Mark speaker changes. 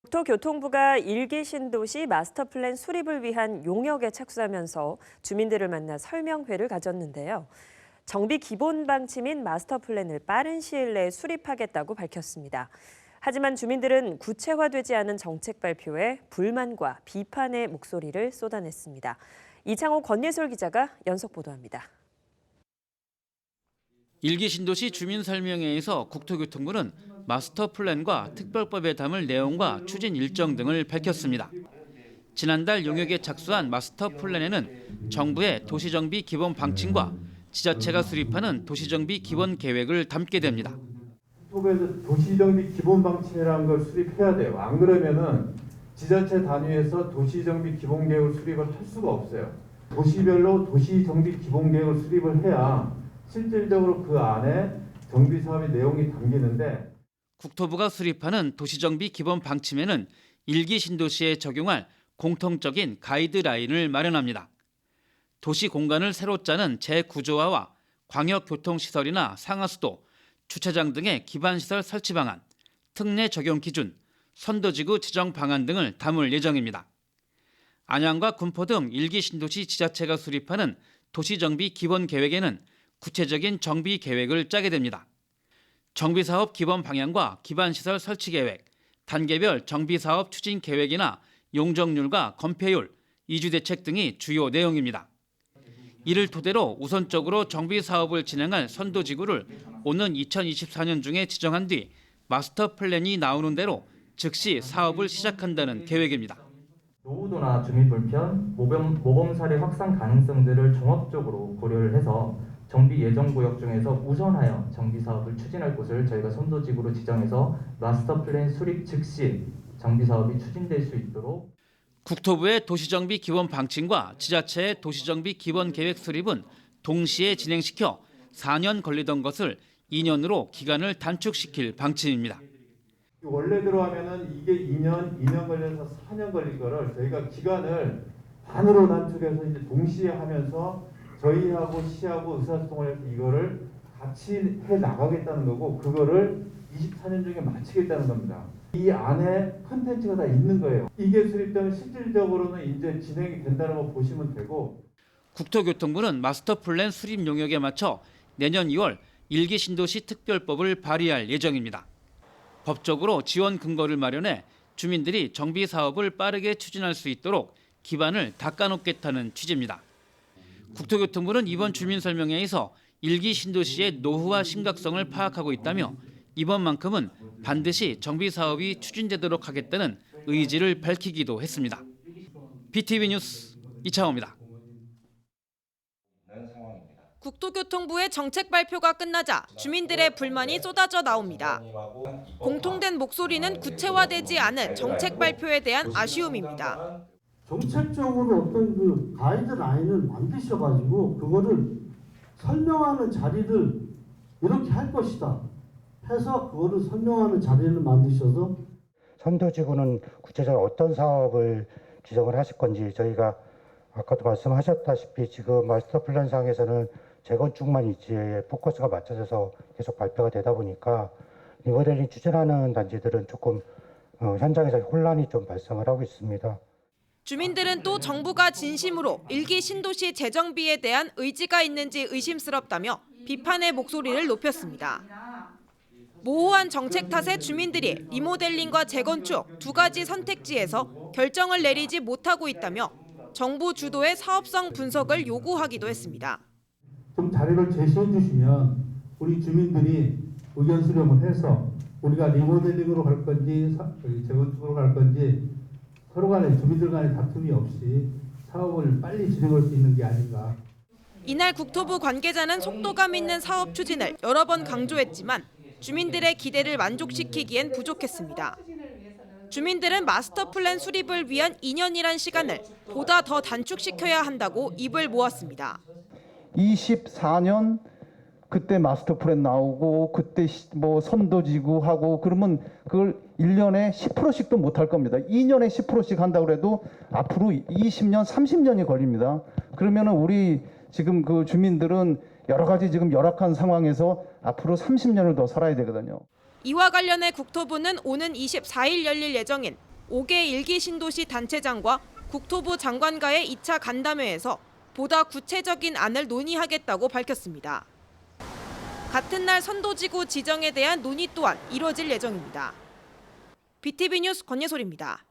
Speaker 1: 국토교통부가 1기 신도시 마스터플랜 수립을 위한 용역에 착수하면서 주민들을 만나 설명회를 가졌는데요. 정비 기본 방침인 마스터플랜을 빠른 시일 내에 수립하겠다고 밝혔습니다. 하지만 주민들은 구체화되지 않은 정책 발표에 불만과 비판의 목소리를 쏟아냈습니다. 이창호 권예솔 기자가 연속 보도합니다.
Speaker 2: 1기 신도시 주민설명회에서 국토교통부는 마스터플랜과 특별법에 담을 내용과 추진 일정 등을 밝혔습니다. 지난달 용역에 착수한 마스터플랜에는 정부의 도시정비 기본 방침과 지자체가 수립하는 도시정비 기본 계획을 담게 됩니다.
Speaker 3: 국토부에서 도시정비 기본 방침이라는 걸 수립해야 돼요. 안 그러면은 지자체 단위에서 도시정비 기본 계획을 수립을 할 수가 없어요. 도시별로 도시정비 기본 계획을 수립을 해야 실질적으로 그 안에 정비 사업의 내용이 담기는데,
Speaker 2: 국토부가 수립하는 도시정비 기본 방침에는 1기 신도시에 적용할 공통적인 가이드라인을 마련합니다. 도시 공간을 새로 짜는 재구조화와 광역교통시설이나 상하수도, 주차장 등의 기반시설 설치 방안, 특례 적용 기준, 선도지구 지정 방안 등을 담을 예정입니다. 안양과 군포 등 1기 신도시 지자체가 수립하는 도시정비 기본 계획에는 구체적인 정비 계획을 짜게 됩니다. 정비사업 기본 방향과 기반시설 설치 계획, 단계별 정비사업 추진 계획이나 용적률과 건폐율, 이주대책 등이 주요 내용입니다. 이를 토대로 우선적으로 정비사업을 진행할 선도지구를 오는 2024년 중에 지정한 뒤 마스터 플랜이 나오는 대로 즉시 사업을 시작한다는 계획입니다.
Speaker 4: 노후도나 주민 불편, 모범 사례 확산 가능성들을 종합적으로 고려를 해서 정비 예정 구역 중에서 우선하여 정비 사업을 추진할 곳을 저희가 선도지구로 지정해서 마스터 플랜 수립 즉시 정비 사업이 추진될 수 있도록.
Speaker 2: 국토부의 도시정비 기본 방침과 지자체의 도시정비 기본 계획 수립은 동시에 진행시켜 4년 걸리던 것을 2년으로 기간을 단축시킬 방침입니다.
Speaker 3: 원래대로 하면은 이게 2년 걸려서 4년 걸릴 거를 저희가 기간을 반으로 단축해서 이제 동시에 하면서 저희하고 시하고 의사소통을 해서 이거를 같이 해 나가겠다는 거고, 그거를 24년 중에 마치겠다는 겁니다. 이 안에 컨텐츠가 다 있는 거예요. 이게 수립되면 실질적으로는 이제 진행이 된다는 거 보시면 되고.
Speaker 2: 국토교통부는 마스터플랜 수립 용역에 맞춰 내년 2월 1기 신도시 특별법을 발의할 예정입니다. 법적으로 지원 근거를 마련해 주민들이 정비 사업을 빠르게 추진할 수 있도록 기반을 닦아놓겠다는 취지입니다. 국토교통부는 이번 주민설명회에서 1기 신도시의 노후화 심각성을 파악하고 있다며 이번만큼은 반드시 정비 사업이 추진되도록 하겠다는 의지를 밝히기도 했습니다. BTV 뉴스 이창호입니다.
Speaker 5: 국토교통부의 정책 발표가 끝나자 주민들의 불만이 쏟아져 나옵니다. 공통된 목소리는 구체화되지 않은 정책 발표에 대한 아쉬움입니다.
Speaker 6: 정책적으로 어떤 그 가이드라인을 만드셔가지고 그거를 설명하는 자리를 이렇게 할 것이다 해서 그거를 설명하는 자리를 만드셔서,
Speaker 7: 선도지구는 구체적으로 어떤 사업을 지정을 하실 건지, 저희가 아까도 말씀하셨다시피 지금 마스터플랜상에서는 재건축만 있지 포커스가 맞춰져서 계속 발표가 되다 보니까 리모델링 추진하는 단지들은 조금 현장에서 혼란이 좀 발생을 하고 있습니다.
Speaker 5: 주민들은 또 정부가 진심으로 1기 신도시 재정비에 대한 의지가 있는지 의심스럽다며 비판의 목소리를 높였습니다. 모호한 정책 탓에 주민들이 리모델링과 재건축 두 가지 선택지에서 결정을 내리지 못하고 있다며 정부 주도의 사업성 분석을 요구하기도 했습니다.
Speaker 6: 좀 자료를 제시해 주시면 우리 주민들이 의견 수렴을 해서 우리가 리모델링으로 갈 건지 재건축으로 갈 건지 서로 간에 주민들 간의 다툼이 없이 사업을 빨리 진행할 수 있는 게 아닌가.
Speaker 5: 이날 국토부 관계자는 속도감 있는 사업 추진을 여러 번 강조했지만 주민들의 기대를 만족시키기엔 부족했습니다. 주민들은 마스터 플랜 수립을 위한 2년이란 시간을 보다 더 단축시켜야 한다고 입을 모았습니다.
Speaker 8: 24년 그때 마스터 플랜 나오고 그때 뭐 선도지구 하고 그러면 그걸 1년에 10%씩도 못 할 겁니다. 2년에 10%씩 한다고 해도 앞으로 20년, 30년이 걸립니다. 그러면은 우리 지금 그 주민들은 여러 가지 지금 열악한 상황에서 앞으로 30년을 더 살아야 되거든요.
Speaker 5: 이와 관련해 국토부는 오는 24일 열릴 예정인 5개 1기 신도시 단체장과 국토부 장관과의 2차 간담회에서 보다 구체적인 안을 논의하겠다고 밝혔습니다. 같은 날 선도지구 지정에 대한 논의 또한 이뤄질 예정입니다. BTV 뉴스 권예솔입니다.